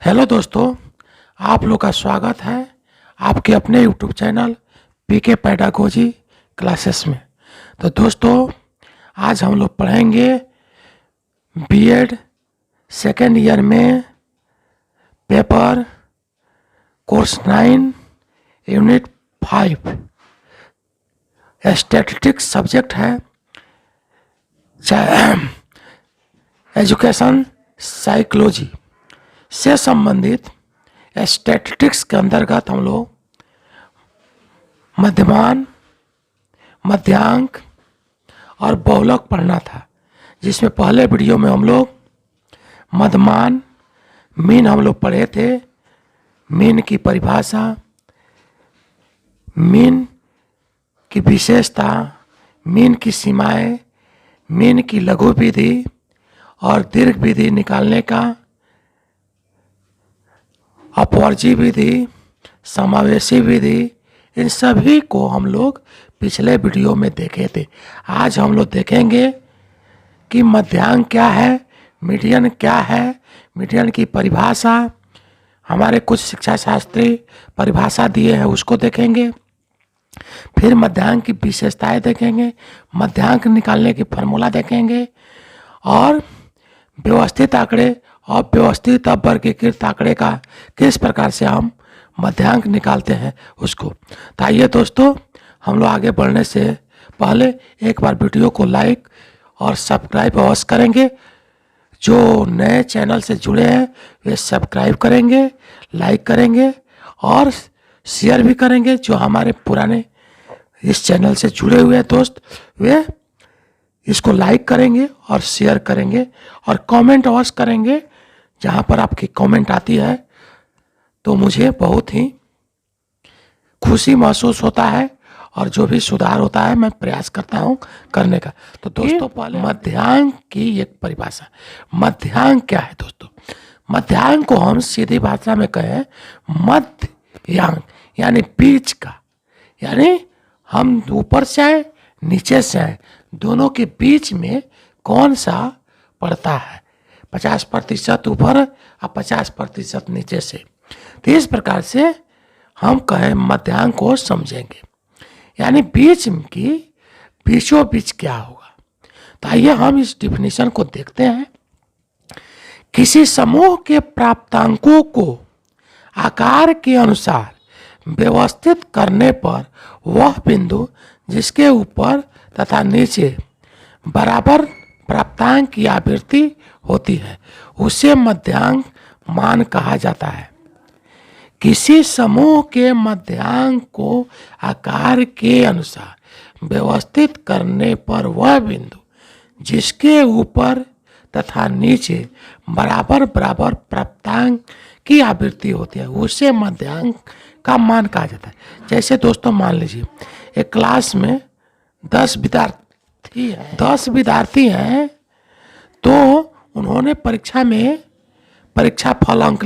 Hello दोस्तों, आप लोग का स्वागत है आपके अपने YouTube channel P K pedagogy classes में। तो दोस्तों, आज हम लोग पढ़ेंगे बीएड सेकेंड ईयर में paper course 9 unit 5 statistics subject है। एजुकेशन साइकोलॉजी से संबंधित स्टैटिस्टिक्स के अंतर्गत हम लोग मध्यमान, मध्यांक और बहुलक पढ़ना था, जिसमें पहले वीडियो में हम लोग मध्यमान मीन हम लोग पढ़े थे। मीन की परिभाषा, मीन की विशेषता, मीन की सीमाएं, मीन की लघु विधि और दीर्घ विधि निकालने का, अपवर्जी विधि, समावेशी विधि, इन सभी को हम लोग पिछले वीडियो में देखे थे। आज हम लोग देखेंगे कि मध्यांक क्या है, मीडियन क्या है, मीडियन की परिभाषा, हमारे कुछ शिक्षा शास्त्री परिभाषा दिए हैं उसको देखेंगे। फिर मध्यांक की विशेषताएं देखेंगे, मध्यांक निकालने की फॉर्मूला देखेंगे और व्यवस्थित आंकड़े और व्यवस्थित वर्गीकृत आंकड़े का किस प्रकार से हम मध्यांक निकालते हैं उसको। तो आइए दोस्तों, हम लोग आगे बढ़ने से पहले एक बार वीडियो को लाइक और सब्सक्राइब अवश्य करेंगे। जो नए चैनल से जुड़े हैं वे सब्सक्राइब करेंगे, लाइक करेंगे और शेयर भी करेंगे। जो हमारे पुराने इस चैनल से जुड़े हुए हैं दोस्त, वे इसको लाइक करेंगे और शेयर करेंगे और कमेंट अवश्य करेंगे। जहाँ पर आपकी कमेंट आती है तो मुझे बहुत ही खुशी महसूस होता है और जो भी सुधार होता है मैं प्रयास करता हूँ करने का। तो दोस्तों, पहले मध्यांक की एक परिभाषा। मध्यांक क्या है दोस्तों? मध्यांक को हम सीधी भाषा में कहें मध्यांक यानी बीच का, यानी हम ऊपर से आए नीचे से आए, दोनों के बीच में कौन सा पड़ता है, 50% ऊपर और 50% नीचे से। तो इस प्रकार से हम कहें मध्यांक को समझेंगे, यानी बीच की बीचों बीच क्या होगा। तो आइए हम इस डिफिनीशन को देखते हैं। किसी समूह के प्राप्तांकों को आकार के अनुसार व्यवस्थित करने पर वह बिंदु जिसके ऊपर तथा नीचे बराबर प्राप्तांक की आवृत्ति होती है उसे मध्यांक मान कहा जाता है। किसी समूह के मध्यांक को आकार के अनुसार व्यवस्थित करने पर वह बिंदु जिसके ऊपर तथा नीचे बराबर बराबर प्राप्तांक की आवृत्ति होती है उसे मध्यांक का मान कहा जाता है। जैसे दोस्तों, मान लीजिए एक क्लास में 10 विद्यार्थी हैं, तो उन्होंने परीक्षा में परीक्षा फल अंक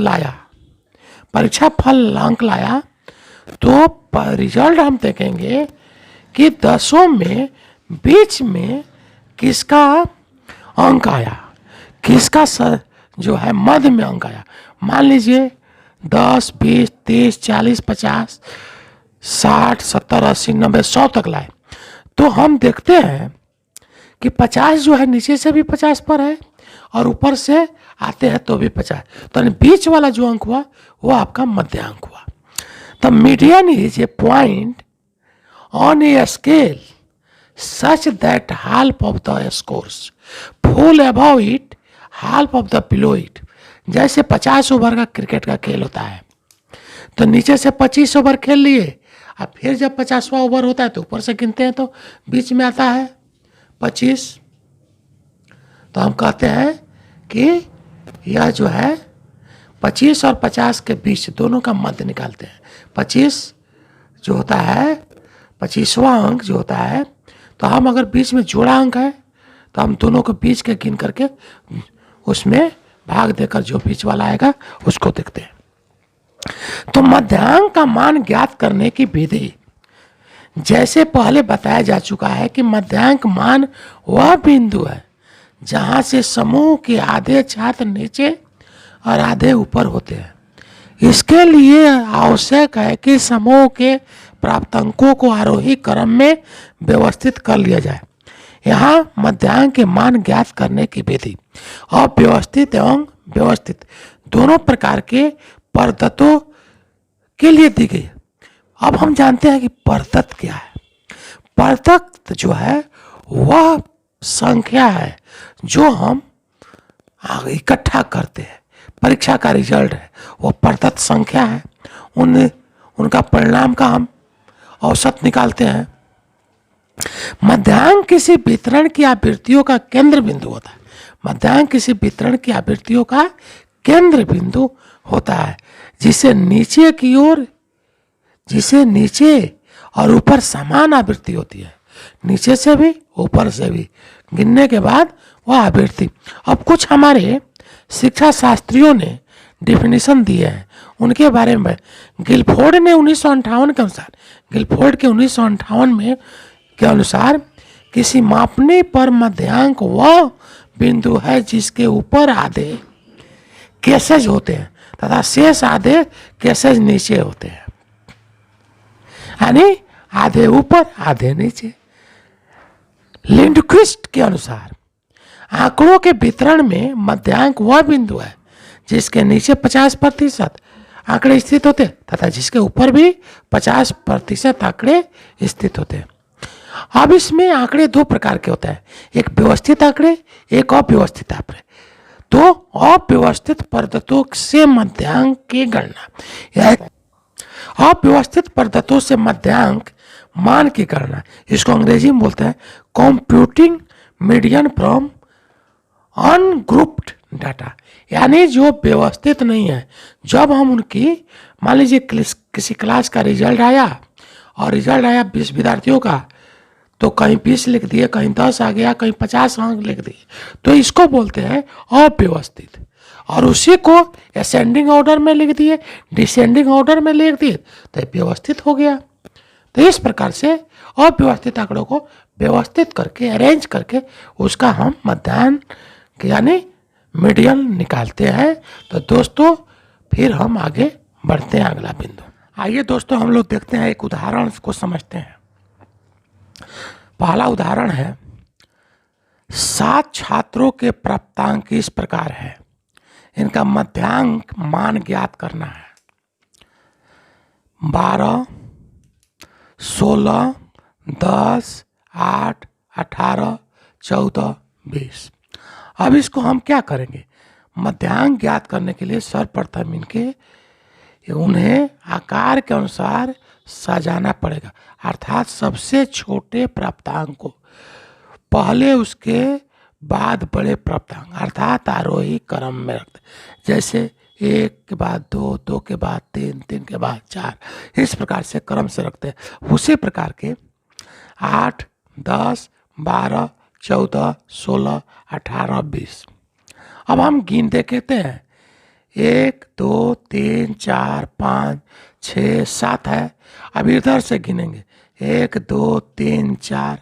लाया, तो रिजल्ट हम देखेंगे कि 10 में बीच में किसका अंक आया, किसका जो है मध्य में अंक आया। मान लीजिए 10, 20, 30, 40, 50, 60, 70, 80, 90, 100 तक लाए, तो हम देखते हैं कि 50 जो है नीचे से भी 50 पर है और ऊपर से आते हैं तो भी 50, तो बीच वाला जो अंक हुआ वो आपका मध्यांक हुआ। तो median is a point on a scale such that half of the scores fall above it, half of the below it. जैसे 50 ओवर का क्रिकेट का खेल होता है, तो नीचे से 25 ओवर खेल लिए, अब फिर जब 50वां ओवर होता है तो ऊपर से गिनते हैं तो बीच में आता है 25। तो हम कहते हैं कि यह जो है 25 और 50 के बीच दोनों का मध्य निकालते हैं। 25 जो होता है, 25वां अंक जो होता है, तो हम अगर बीच में जोड़ा अंक है तो हम दोनों को बीच के गिन करके उसमें भाग देकर जो बीच वाला आएगा उसको देखते हैं। तो मध्यांक का मान ज्ञात करने की विधि, जैसे पहले बताया जा चुका है कि मध्यांक मान वह बिंदु है जहां से समूह के आधे छात्र नीचे और आधे ऊपर होते हैं। इसके लिए आवश्यक है कि समूह के प्राप्तांकों को आरोही क्रम में व्यवस्थित कर लिया जाए। यहाँ मध्यांक के मान ज्ञात करने की विधि अव्यवस्थित एवं व्यवस्थित दोनों प्रकार के परतत्वों के लिए दी गई। अब हम जानते हैं कि परतत्व क्या है। परतत्व जो है वह संख्या है जो हम इकट्ठा करते हैं। परीक्षा का रिजल्ट है वो परतत्व संख्या है। उनका परिणाम का हम औसत निकालते हैं। मध्यांक किसी वितरण की आवृत्तियों का केंद्र बिंदु होता है। मध्यांक किसी वितरण की आवृत्तियों का केंद्र बिंदु होता है जिसे नीचे और ऊपर समान आवृत्ति होती है। नीचे से भी ऊपर से भी गिनने के बाद वह आवृत्ति। अब कुछ हमारे शिक्षा शास्त्रियों ने डिफिनीशन दिए हैं उनके बारे में। गिलफोर्ड ने 1958 के अनुसार में के अनुसार किसी मापने पर मध्यांक वह बिंदु है जिसके ऊपर आधे केसेज होते हैं तथा शेष आधे केसेज नीचे होते हैं, यानी आधे ऊपर आधे नीचे। लिंडक्विस्ट के अनुसार आंकड़ों के वितरण में मध्यांक वह बिंदु है जिसके नीचे 50% आंकड़े स्थित होते तथा जिसके ऊपर भी 50% आंकड़े स्थित होते हैं। अब इसमें आंकड़े दो प्रकार के होते हैं, एक व्यवस्थित आंकड़े, एक अव्यवस्थित आंकड़े। तो अव्यवस्थित परतत्वों से मध्यांक की गणना, अव्यवस्थित परतत्वों से मध्यांक मान की गणना, इसको अंग्रेजी में बोलते हैं computing median from ungrouped data. यानी जो व्यवस्थित नहीं है, जब हम उनकी मान लीजिए किसी क्लास का रिजल्ट आया और रिजल्ट आया 20 विद्यार्थियों का, तो कहीं 20 लिख दिए, कहीं 10 आ गया, कहीं 50 अंक लिख दिए, तो इसको बोलते हैं अव्यवस्थित। और उसी को असेंडिंग ऑर्डर में लिख दिए, डिसेंडिंग ऑर्डर में लिख दिए, तो व्यवस्थित हो गया। तो इस प्रकार से अव्यवस्थित आंकड़ों को व्यवस्थित करके अरेंज करके उसका हम मध्यांक यानी मीडियन निकालते हैं। तो दोस्तों फिर हम आगे बढ़ते हैं अगला बिंदु। आइए दोस्तों हम लोग देखते हैं, एक उदाहरण को समझते हैं। पहला उदाहरण है 7 छात्रों के प्राप्तांक इस प्रकार है, इनका मध्यांक मान ज्ञात करना है। 12, 16, 10, 8, 18, 14, 20। अब इसको हम क्या करेंगे, मध्यांक ज्ञात करने के लिए सर्वप्रथम उन्हें आकार के अनुसार सजाना पड़ेगा, अर्थात सबसे छोटे प्राप्तांक को पहले, उसके बाद बड़े प्राप्तांक, अर्थात आरोही क्रम में रखते। जैसे 1 के बाद 2, 2 के बाद 3, 3 के बाद 4, इस प्रकार से क्रम से रखते हैं। उसी प्रकार के 8, 10, 12, 14, 16, 18, 20। अब हम गिन देखते हैं, 1, 2, 3, 4, 5, 6, 7 है। अब इधर से गिनेंगे 1, 2, 3, 4,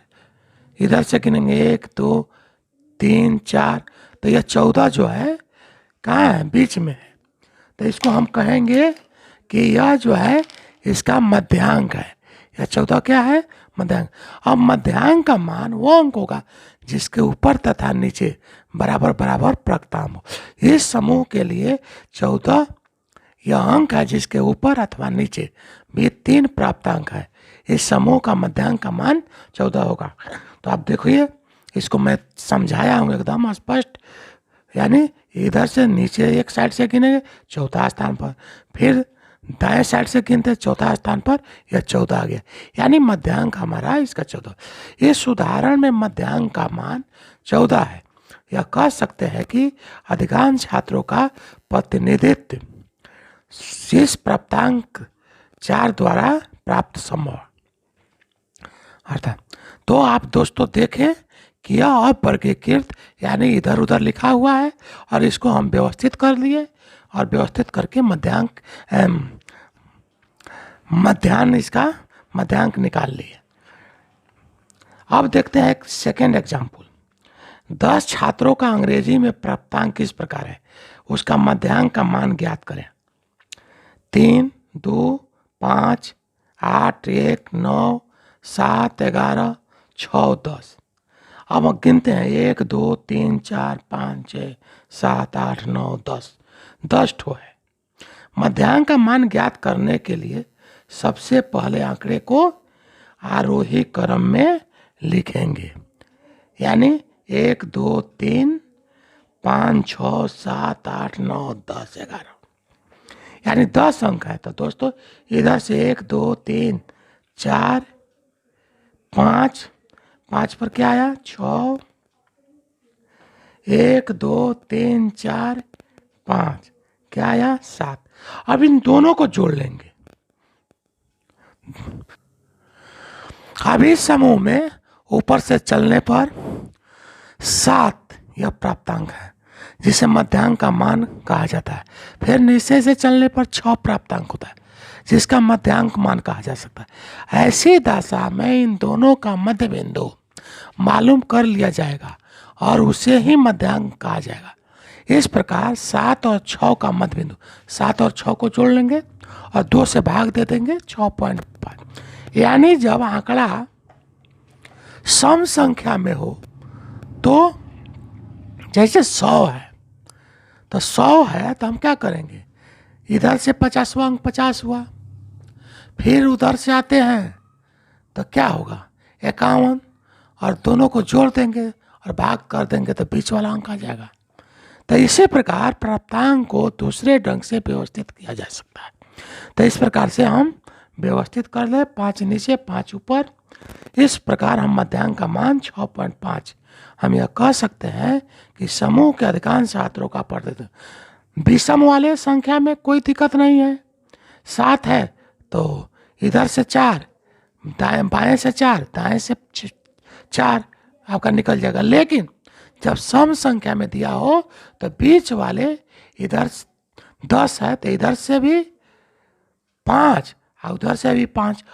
इधर से गिनेंगे 1, 2, 3, 4, तो यह 14 जो है कहाँ है, बीच में है। तो इसको हम कहेंगे कि यह जो है इसका मध्यांक है। यह 14 क्या है, मध्यांक। अब मध्यांक का मान वो अंक होगा जिसके ऊपर तथा नीचे बराबर बराबर प्राप्तांक हो। इस समूह के लिए 14 यह अंक है जिसके ऊपर अथवा नीचे भी 3 प्राप्तांक है। इस समूह का मध्यांक का मान 14 होगा। तो आप देखिए, इसको मैं समझाया हूँ एकदम स्पष्ट। यानी इधर से नीचे एक साइड से गिनेंगे चौथा स्थान पर, फिर दाएं साइड से गिनते चौथा स्थान पर, यह 14 आ गया। यानी मध्यांक हमारा इसका 14। इस उदाहरण में मध्यांक का मान 14 है। यह कह सकते हैं कि अधिकांश छात्रों का प्रतिनिधित्व इस प्राप्तांक 4 द्वारा प्राप्त संभव। अर्थात तो आप दोस्तों देखें कि यह अवर्गीकृत यानी इधर उधर लिखा हुआ है और इसको हम व्यवस्थित कर लिए और व्यवस्थित करके इसका मध्यांक निकाल लिए। अब देखते हैं एक सेकेंड एग्जाम्पल। 10 छात्रों का अंग्रेजी में प्राप्तांक किस प्रकार है, उसका मध्यांक का मान ज्ञात करें। 3, 2, 5, 8, 1, 9, 7, 11, 6, 10। अब हम गिनते हैं 1, 2, 3, 4, 5, 6, 7, 8, 9, 10। 10 ठो है। मध्यांक का मान ज्ञात करने के लिए सबसे पहले आंकड़े को आरोही क्रम में लिखेंगे, यानी 1, 2, 3, 5, 6, 7, 8, 9, 10, 11, यानी 10 अंक है। तो दोस्तों इधर से 1, 2, 3, 4, 5, 5 पर क्या आया 6, 1, 2, 3, 4, 5, क्या आया 7। अब इन दोनों को जोड़ लेंगे। अब इस समूह में ऊपर से चलने पर 7 यह प्राप्तांक है, जिसे मध्यांक का मान कहा जाता है। फिर नीचे से चलने पर 6 प्राप्तांक होता है, जिसका मध्यांक मान कहा जा सकता है। ऐसी दशा में इन दोनों का मध्य बिंदु मालूम कर लिया जाएगा और उसे ही मध्यांक कहा जाएगा। इस प्रकार 7 और 6 का मध्य बिंदु, 7 और 6 को जोड़ लेंगे और 2 से भाग दे देंगे 6.5। यानी जब आंकड़ा सम संख्या में हो तो जैसे 100 है तो 100 है तो हम क्या करेंगे, इधर से 50वां अंक 50 हुआ, फिर उधर से आते हैं तो क्या होगा 51, और दोनों को जोड़ देंगे और भाग कर देंगे तो बीच वाला अंक आ जाएगा। तो इसी प्रकार प्राप्तांक को दूसरे ढंग से व्यवस्थित किया जा सकता है। तो इस प्रकार से हम व्यवस्थित कर ले, 5 नीचे 5 ऊपर। इस प्रकार हम मध्यांक का मान 6.5 हम यह कह सकते हैं कि समूह के अधिकांश छात्रों का प्रतिशत विषम वाले संख्या में कोई दिक्कत नहीं है। 7 है तो इधर से 4, दाएं बाएं से 4, दाएं से 4 आपका निकल जाएगा। लेकिन जब सम संख्या में दिया हो तो बीच वाले इधर 10 है तो इधर से भी 5 और उधर से भी 5,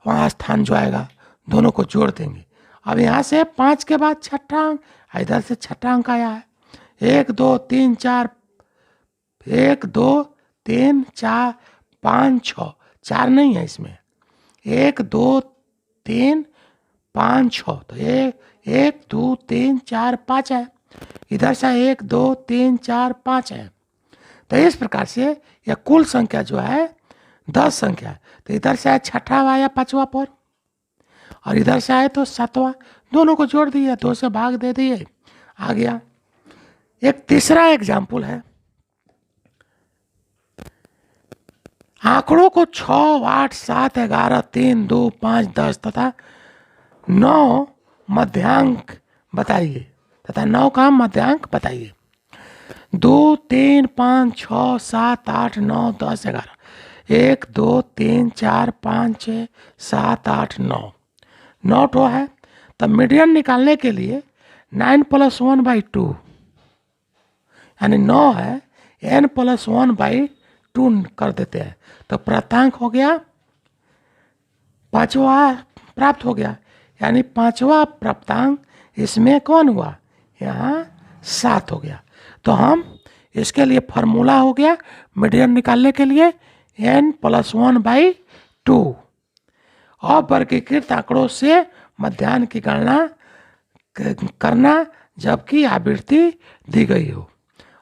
वहाँ स्थान जो आएगा दोनों को जोड़ देंगे। अब यहाँ से 5 के बाद छठा अंक, इधर से छठा अंक आया है 1, 2, 3, 4, 1, 2, 3, 4, 5, 6, 4 नहीं है इसमें, 1, 2, 3, 5, 6, तो 1, 2, 3, 4, 5 है। इधर से 1, 2, 3, 4, 5 है। तो इस प्रकार से यह कुल संख्या जो है 10 संख्या है। तो इधर से आए छठा आया 5वां पर और इधर से आए तो 7वां, दोनों को जोड़ दिए, 2 से भाग दे दिए, आ गया। एक तीसरा एग्जाम्पल है, आंकड़ों को 6, 8, 7, 11, 3, 2, 5, 10 तथा 9 मध्यांक बताइए, तथा 9 का मध्यांक बताइए। 2, 3, 5, 6, 7, 8, 9, 10, 11, 1, 2, 3, 4, 5, 6, 7, 8, 9, 9 ठो है। तब मीडियन निकालने के लिए 9 + 1/2 यानी 9 है, n + 1/2 कर देते हैं तो प्राप्तांक हो गया 5वां प्राप्त हो गया, यानी 5वां प्राप्तांक इसमें कौन हुआ, यहाँ 7 हो गया। तो हम इसके लिए फॉर्मूला हो गया मीडियन निकालने के लिए n + 1/2। अवर्गीकृत आंकड़ों से मध्यांक की गणना करना जबकि आवृत्ति दी गई हो।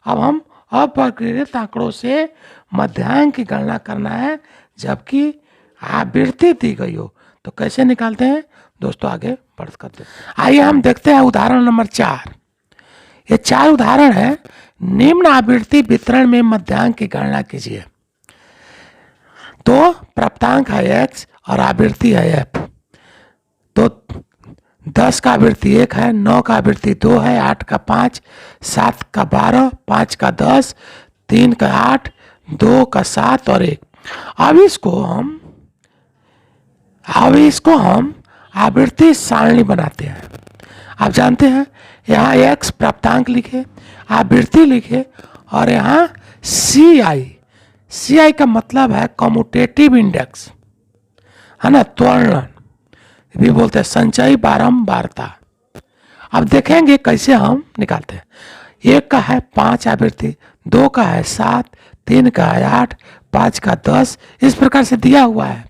अब हम अवर्गीकृत आंकड़ों से मध्यांक की गणना करना है जबकि आवृत्ति दी गई हो, तो कैसे निकालते हैं दोस्तों, आगे बढ़ करते हैं। आइए हम देखते हैं उदाहरण नंबर 4। ये 4 उदाहरण है। निम्न आवृत्ति वितरण में मध्यांक की गणना कीजिए। तो प्राप्तांक है x और आवृत्ति है f। तो 10 का आवृत्ति 1 है, 9 का आवृत्ति 2 है, 8 का 5, 7 का 12, 5 का 10, 3 का 8, 2 का 7 और 1। अब इसको हम आवृत्ति सारणी बनाते हैं। आप जानते हैं यहाँ x प्राप्तांक लिखे, आवृत्ति लिखे और यहाँ CI का मतलब है कम्यूटेटिव इंडेक्स, है ना, त्वरण भी बोलते हैं, संचयी बारंबारता। अब देखेंगे कैसे हम निकालते हैं। 1 का है 5 आवृत्ति 2 का है 7, 3 का है 8, 5 का 10, इस प्रकार से दिया हुआ है।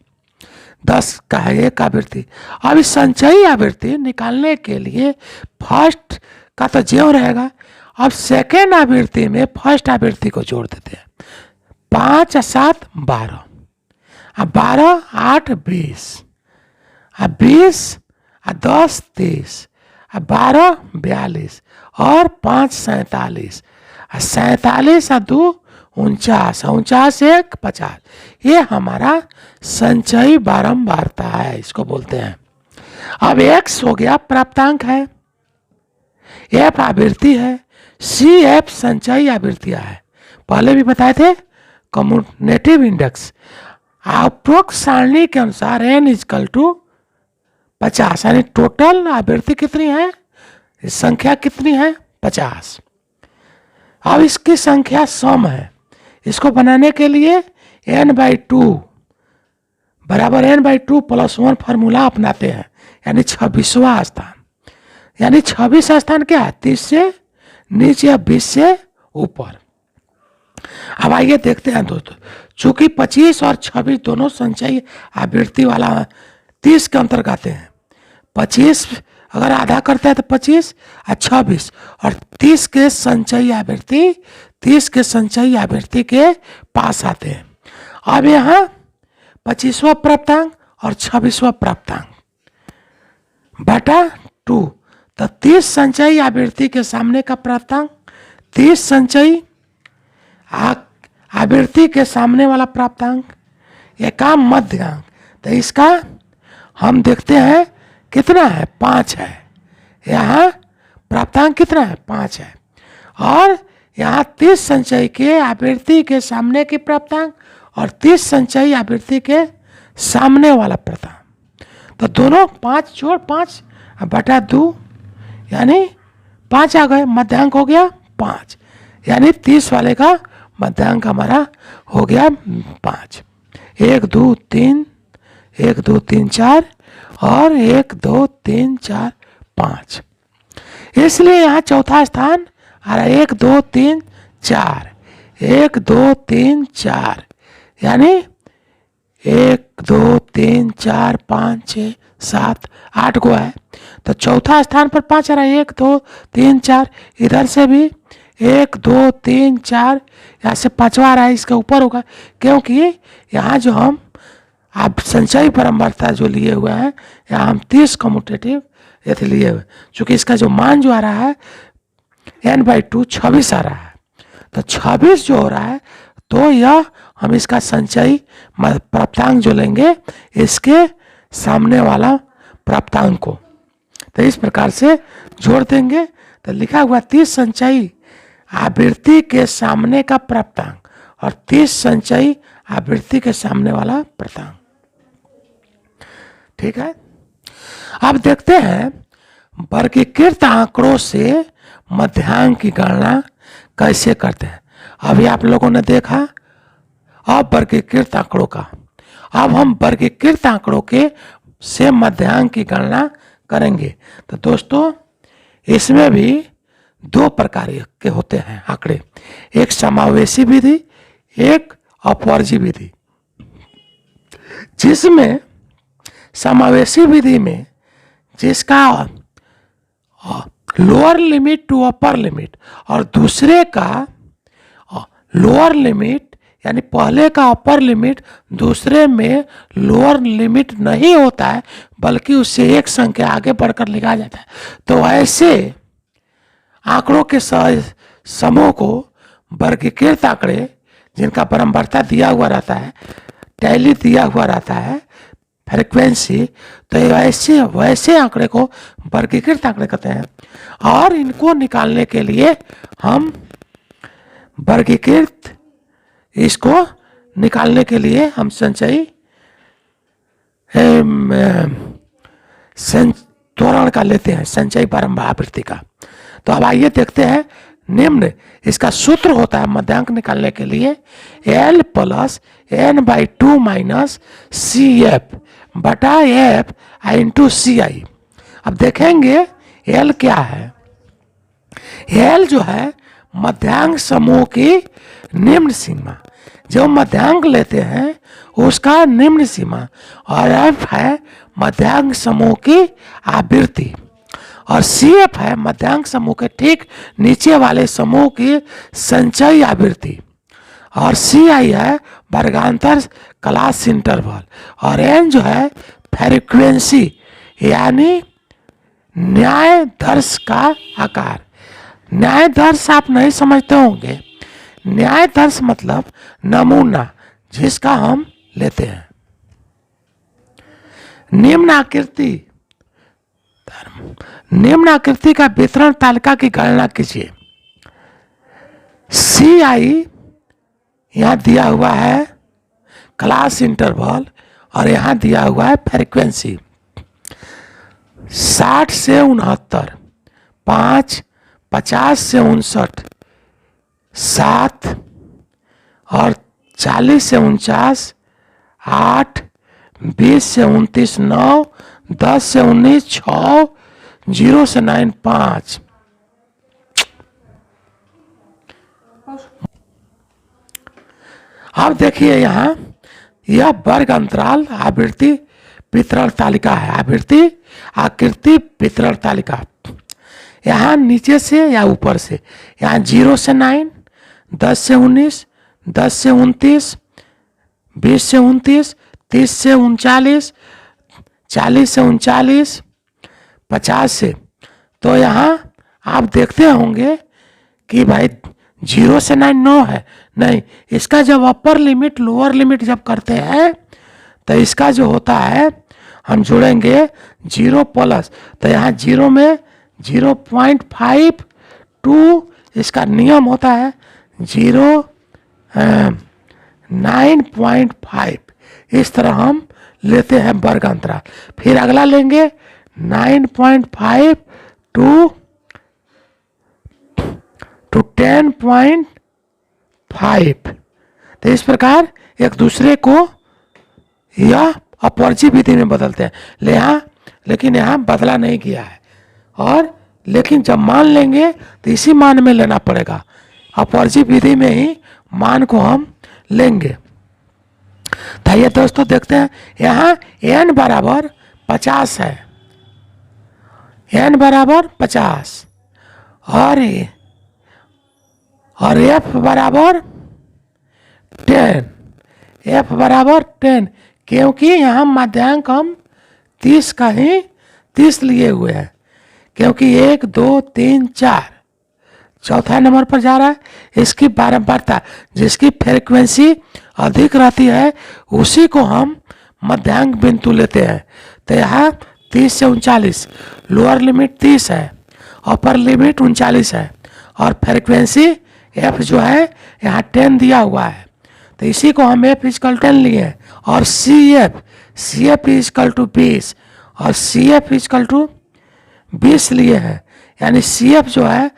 10 का है 1 आवृत्ति। अब इस संचयी आवृत्ति निकालने के लिए फर्स्ट का तो ज्यों रहेगा, अब सेकेंड आवृत्ति में फर्स्ट आवृत्ति को जोड़ देते हैं। 5 और 7 12, अब 12 8 20, अब 20 और 10 30, अब 12 42 और 5 47, 47 और 2 49, 49 1 50। ये हमारा संचयी बारंबारता है, इसको बोलते हैं। अब x हो गया प्राप्तांक है, f आवृत्ति है, CF संचयी आवृत्तियां है। पहले भी बताए थे कम्युटेटिव इंडेक्स। उपरोक्त सारणी के अनुसार n इजकल टू 50, यानी टोटल आवृत्ति कितनी है, संख्या कितनी है 50। अब इसकी संख्या सम है, इसको बनाने के लिए n/2 बराबर n/2 + 1 फार्मूला अपनाते हैं, यानी 26वां स्थान। यानी 26 स्थान क्या है, 30 से नीचे या 20 से ऊपर। अब आइए देखते हैं दोस्तों, चूंकि 25 और 26 दोनों संचयी आवृत्ति वाला 30 के अंतर्गत हैं। 25 अगर आधा करते हैं तो 25 और 26 और 30 के संचयी आवृत्ति, 30 के संचयी आवृत्ति के पास आते हैं। अब यहाँ 25वां प्राप्तांक और 26वां प्राप्तांक बटा 2, तो 30 संचयी आवृत्ति के सामने का प्राप्तांक, 30 संचयी आवृत्ति के सामने वाला प्राप्तांक, ये का मध्यांक। तो इसका हम देखते हैं कितना है, 5 है। यहाँ प्राप्तांक कितना है, 5 है। और यहाँ 30 संचयी के आवृत्ति के सामने की प्राप्तांक और 30 संचयी आवृत्ति के सामने वाला प्राप्तांक, तो दोनों 5 जोड़ 5 बटा 2, यानी 5 आ गए, मध्यांक हो गया 5। यानी 30 वाले का मध्यांक हमारा हो गया 5। 1 2 3, 1 2 3 4 और 1 2 3 4 5, इसलिए यहाँ चौथा स्थान आ रहा है 1 2 3 4, 1 2 3 4, यानी 1 2 3 4 5 6 7 8 को है। तो चौथा स्थान पर 5 आ रहा है, 1 2 3 4, इधर से भी 1 2 3 4, यहाँ से 5वां आ रहा है, इसका ऊपर होगा, क्योंकि यहाँ जो हम आप संचयी बारंबारता जो लिए हुए हैं, यहाँ हम 30 कम्युटेटिव ये लिए हुए, चूंकि इसका जो मान जो आ रहा है n/2 26 आ रहा है, तो 26 जो हो रहा है, तो यह हम इसका संचयी प्राप्तांक जो लेंगे इसके सामने वाला प्राप्तांक को, तो इस प्रकार से जोड़ देंगे। तो लिखा हुआ 30 संचयी आवृत्ति के सामने का प्राप्तांक और 30 संचयी आवृत्ति के सामने वाला प्राप्तांक। ठीक है, अब देखते हैं वर्गीकृत आंकड़ों से मध्यांक की गणना कैसे करते हैं। अभी आप लोगों ने देखा अब वर्गीकृत आंकड़ों का, अब हम वर्गीकृत आंकड़ों के से मध्यांक की गणना करेंगे। तो दोस्तों इसमें भी 2 प्रकार के होते हैं आंकड़े, एक समावेशी विधि, एक अपवर्जी विधि। जिसमें समावेशी विधि में जिसका lower limit to upper limit और दूसरे का लोअर लिमिट, यानी पहले का अपर लिमिट दूसरे में लोअर लिमिट नहीं होता है, बल्कि उससे एक संख्या आगे बढ़कर लिखा जाता है, तो ऐसे आंकड़ों के समूह को वर्गीकृत आंकड़े, जिनका बारंबारता दिया हुआ रहता है, टैली दिया हुआ रहता है, फ्रीक्वेंसी, तो वैसे आंकड़े को वर्गीकृत आंकड़े कहते हैं। और इनको निकालने के लिए हम वर्गीकृत, इसको निकालने के लिए हम संचयी त्वरण का लेते हैं, संचयी बारंबार आवृत्ति का। तो अब आइए देखते हैं, निम्न इसका सूत्र होता है मध्यांक निकालने के लिए L + n/2 - CF बटा F इंटू CI। अब देखेंगे L क्या है, L जो है मध्यांक समूह की निम्न सीमा। जो मध्यांक लेते हैं उसका निम्न सीमा, और एफ है मध्यांक समूह की आवृत्ति, और सी एफ है मध्यांक समूह के ठीक नीचे वाले समूह की संचयी आवृत्ति, और सी आई है वर्गांतर क्लास इंटरवल, और एन जो है फ्रीक्वेंसी यानी न्याय दर्श का आकार। न्याय दर्श आप नहीं समझते होंगे। न्याय दर्श मतलब नमूना जिसका हम लेते हैं। निम्न आकृति का वितरण तालिका की गणना कीजिए। सी आई यहां दिया हुआ है क्लास इंटरवल, और यहां दिया हुआ है फ्रीक्वेंसी। 60 से 69, 5, 50 से 59, 7, और 40 से 49, 8, 20 से 29, 9, 10 से 19, 6, 0 से 9, 5। अब देखिए यहाँ यह वर्ग अंतराल आवृत्ति वितरण तालिका है। आवृत्ति आकृति वितरण तालिका। यहाँ नीचे से या ऊपर से, यहाँ 0 से 9, 10 से 19, 10 से 29, 20 से 29, 30 से 39, 40 से 39, 50 से। तो यहाँ आप देखते होंगे कि भाई 0 से 9 9 है, नहीं, इसका जब अपर लिमिट लोअर लिमिट जब करते हैं तो इसका जो होता है हम जोड़ेंगे 0 प्लस, तो यहाँ 0 में 0.52 इसका नियम होता है, 9.5 इस तरह हम लेते हैं वर्ग अंतराल। फिर अगला लेंगे 9.5 टू 10.5। तो इस प्रकार एक दूसरे को यह अपवर्जी विधि में बदलते हैं। लेकिन यहाँ बदला नहीं किया है, और लेकिन जब मान लेंगे तो इसी मान में लेना पड़ेगा। अपवर्जी विधि में ही मान को हम लेंगे। तो ये दोस्तों देखते हैं, यहाँ n बराबर 50 है, n बराबर 50, और f बराबर 10, f बराबर 10, क्योंकि यहाँ माध्यांक हम 30 का ही 30 लिए हुए हैं, क्योंकि 1 2 3 4 चौथा नंबर पर जा रहा है। इसकी बारंबारता जिसकी फ्रीक्वेंसी अधिक रहती है उसी को हम मध्यांक बिंदु लेते हैं। तो यहाँ 30 से 39, लोअर लिमिट 30 है, अपर लिमिट 39 है, और फ्रीक्वेंसी एफ जो है यहाँ 10 दिया हुआ है, तो इसी को हम एफ इजकल 10 लिए, और सी एफ इजकल टू 20, और सी एफ इजकल टू 20 लिए हैं। यानी सी एफ जो है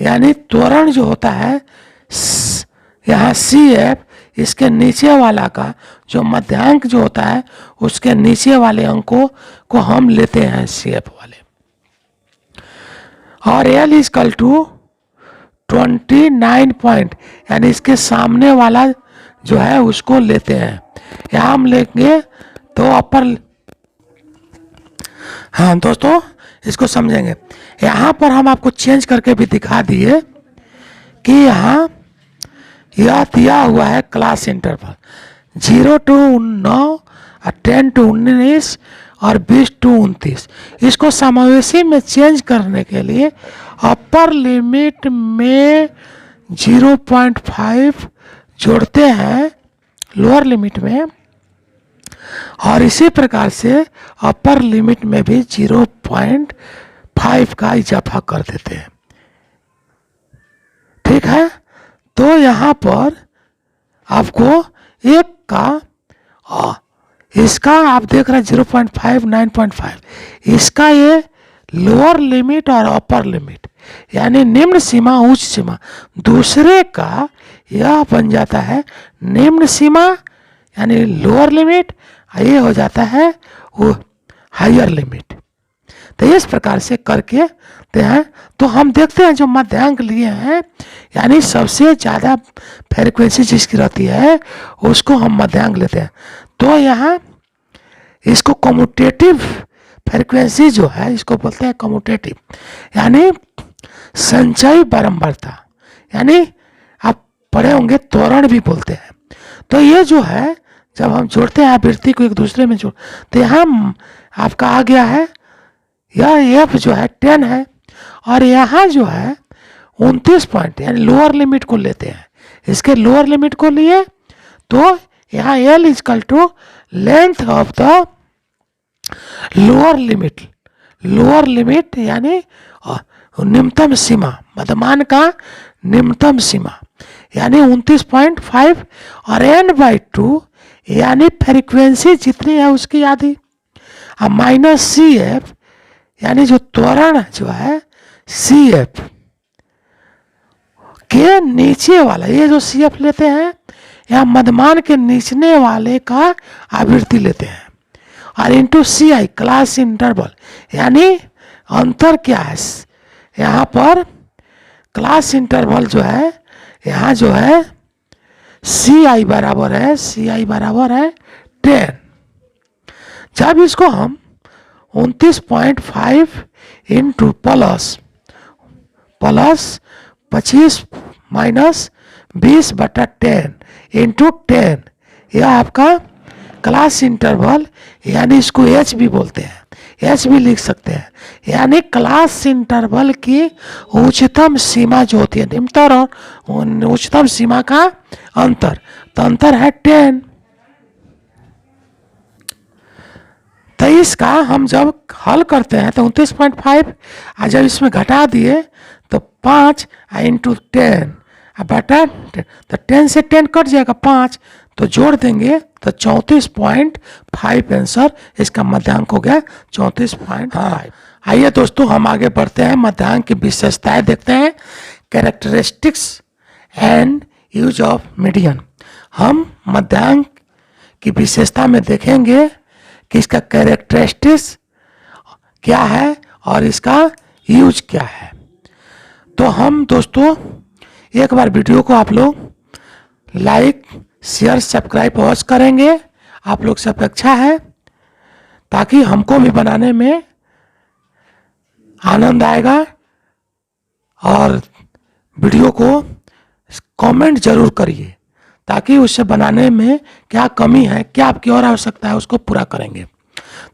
यानी त्वरण जो होता है, यहाँ सी एफ इसके नीचे वाला का जो मध्यांक जो होता है उसके नीचे वाले अंकों को हम लेते हैं सी एफ वाले, और एल इजकल टू 29 पॉइंट यानी इसके सामने वाला जो है उसको लेते हैं। यहाँ हम लेंगे तो अपर, हाँ दोस्तों इसको समझेंगे। यहाँ पर हम आपको चेंज करके भी दिखा दिए कि यहाँ यह दिया हुआ है क्लास इंटरवल 0 to 9, 10 to 19 और 20 to 29। इसको समावेशी में चेंज करने के लिए अपर लिमिट में 0.5 जोड़ते हैं लोअर लिमिट में, और इसी प्रकार से अपर लिमिट में भी 0.5 का इजाफा कर देते हैं। ठीक है, तो यहाँ पर आपको एक का इसका आप देख रहे हैं 0.5, 9.5, इसका ये लोअर लिमिट और अपर लिमिट यानी निम्न सीमा उच्च सीमा, दूसरे का यह बन जाता है निम्न सीमा यानी लोअर लिमिट, ये हो जाता है वो हायर लिमिट। तो इस प्रकार से करके ते हैं। तो हम देखते हैं जो मध्यांक लिए हैं, यानी सबसे ज़्यादा फ्रीक्वेंसी जिसकी रहती है उसको हम मध्यांक लेते हैं। तो यहाँ इसको कम्यूटेटिव फ्रीक्वेंसी जो है इसको बोलते हैं कम्यूटेटिव, यानी संचयी बारंबारता, यानी आप पढ़े होंगे त्वरण भी बोलते हैं। तो ये जो है जब हम जोड़ते हैं आवृत्ति को एक दूसरे में जोड़, तो यहाँ आपका आ गया है यह एफ जो है 10 है, और यहाँ जो है 29 पॉइंट, यानी लोअर लिमिट को लेते हैं। इसके लोअर लिमिट को लिए तो यहाँ L is equal to length of the lower limit यानी निम्नतम सीमा, मध्यमान का निम्नतम सीमा यानी 29.5, और n/2 यानी फ्रीक्वेंसी जितनी है उसकी आधी, अब माइनस सी एफ यानी जो त्वरण जो है सी एफ के नीचे वाला, ये जो सी एफ लेते हैं या मध्यमान के नीचने वाले का आवृत्ति लेते हैं, और इंटू सी आई क्लास इंटरवल, यानी अंतर क्या है यहाँ पर क्लास इंटरवल जो है, यहाँ जो है सी आई बराबर है 10। जब इसको हम 29.5 इंटू प्लस 25 माइनस 20/10 इंटू 10, यह आपका क्लास इंटरवल, यानी इसको एच भी बोलते हैं, एच भी लिख सकते हैं, यानी क्लास इंटरवल की उच्चतम सीमा जो होती है, निम्नतम और उच्चतम सीमा का अंतर, तो अंतर है 10। तो इसका हम जब हल करते हैं तो 29.5, और जब इसमें घटा दिए तो 5 इंटू 10 बटा 10, तो 10 से 10 कट जाएगा 5, तो जोड़ देंगे तो 34.5 आंसर इसका मध्यांक हो गया 34.5। आइए दोस्तों हम आगे बढ़ते हैं, मध्यांक की विशेषताएं देखते हैं, characteristics and use of median. हम मध्यांक की विशेषता में देखेंगे कि इसका कैरेक्टरिस्टिक्स क्या है और इसका यूज क्या है। तो हम दोस्तों एक बार वीडियो को आप लोग लाइक शेयर सब्सक्राइब वॉच करेंगे, आप लोग से अपेक्षा है, ताकि हमको भी बनाने में आनंद आएगा, और वीडियो को कमेंट जरूर करिए ताकि उससे बनाने में क्या कमी है, क्या आपकी और आवश्यकता है, उसको पूरा करेंगे।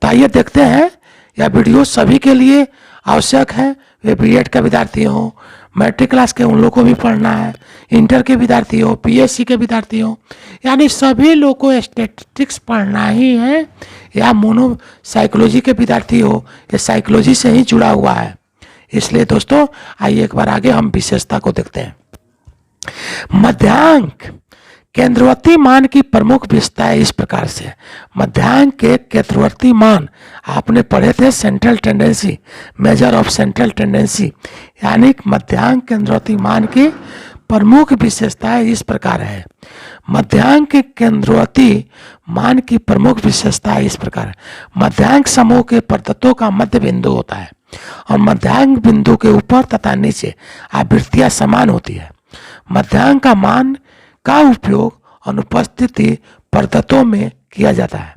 तो आइए देखते हैं, यह वीडियो सभी के लिए आवश्यक है, वे बीएड का विद्यार्थी हो, मैट्रिक क्लास के उन लोगों को भी पढ़ना है, इंटर के विद्यार्थी हो, पीएससी के विद्यार्थी हो, यानी सभी लोग को स्टैटिस्टिक्स पढ़ना ही है, या मोनो साइकोलॉजी के विद्यार्थी हो, ये साइकोलॉजी से ही जुड़ा हुआ है। इसलिए दोस्तों आइए एक बार आगे हम विशेषता को देखते हैं। मध्यांक केंद्रवर्ती मान की प्रमुख विशेषताएं इस प्रकार से। मध्यांक के केंद्रवर्ती मान आपने पढ़े थे central tendency, measure of central tendency, यानी मध्यांक केंद्रवर्ती मान की प्रमुख विशेषताएं इस प्रकार है। मध्यांक के केंद्रवर्ती मान की प्रमुख विशेषताएं इस प्रकार है। मध्यांक समूह के प्रतत्वों का मध्य बिंदु होता है, और मध्यांक बिंदु के ऊपर तथा नीचे आवृत्तियां समान होती है। मध्यांक का मान का उपयोग अनुपस्थिति प्रतत्वों में किया जाता है।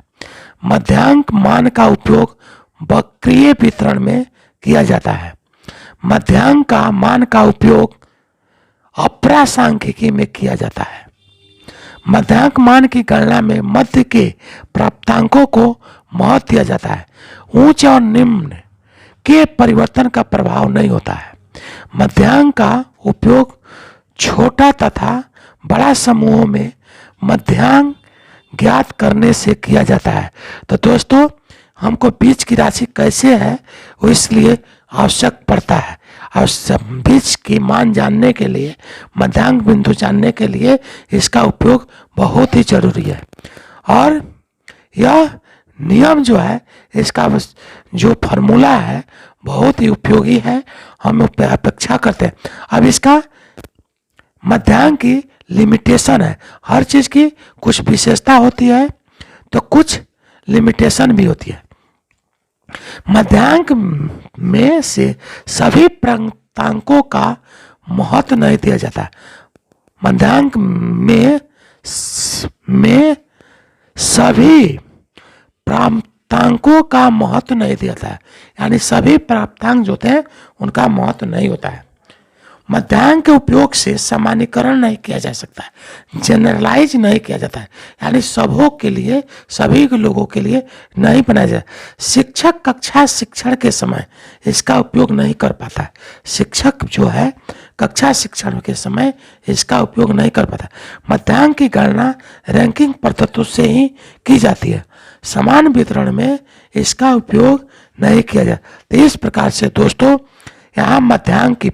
मध्यांक मान का उपयोग वक्रीय वितरण में किया जाता है। मध्यांक का मान का उपयोग अप्रासंख्यिकी में किया जाता है। मध्यांक मान की गणना में मध्य के प्राप्तांकों को महत्व दिया जाता है। उच्च और निम्न के परिवर्तन का प्रभाव नहीं होता है। मध्यांक का उपयोग छोटा तथा बड़ा समूहों में मध्यांक ज्ञात करने से किया जाता है। तो दोस्तों हमको बीच की राशि कैसे है वो इसलिए आवश्यक पड़ता है, और बीच की मान जानने के लिए, मध्यांक बिंदु जानने के लिए इसका उपयोग बहुत ही जरूरी है। और यह नियम जो है, इसका जो फॉर्मूला है बहुत ही उपयोगी है, हम अपेक्षा करते हैं। अब इसका मध्यांक की लिमिटेशन है, हर चीज की कुछ विशेषता होती है तो कुछ लिमिटेशन भी होती है। मध्यांक में से सभी प्राप्तांकों का महत्व नहीं दिया जाता। मध्यांक में सभी प्राप्तांकों का महत्व नहीं दिया जाता है, यानी सभी प्राप्तांक जो होते हैं उनका महत्व नहीं होता है। मध्यांक के उपयोग से सामान्यीकरण नहीं किया जा सकता है, जनरलाइज नहीं किया जाता है, यानी सबों के लिए, सभी के लोगों के लिए नहीं बनाया जाता। शिक्षक कक्षा शिक्षण के समय इसका उपयोग नहीं कर पाता है। शिक्षक जो है कक्षा शिक्षण के समय इसका उपयोग नहीं कर पाता। मध्यांक की गणना रैंकिंग पद्धतियों से ही की जाती है, समान वितरण में इसका उपयोग नहीं किया जाता। तो इस प्रकार से दोस्तों यहाँ मध्यांक की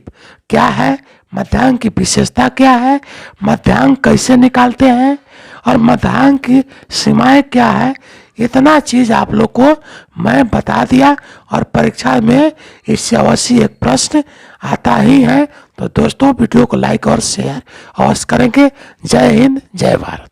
क्या है, मध्यांक की विशेषता क्या है, मध्यांक कैसे निकालते हैं और मध्यांक की सीमाएं क्या है, इतना चीज आप लोग को मैं बता दिया। और परीक्षा में इससे अवश्य एक प्रश्न आता ही है। तो दोस्तों वीडियो को लाइक और शेयर अवश्य करेंगे। जय हिंद, जय भारत।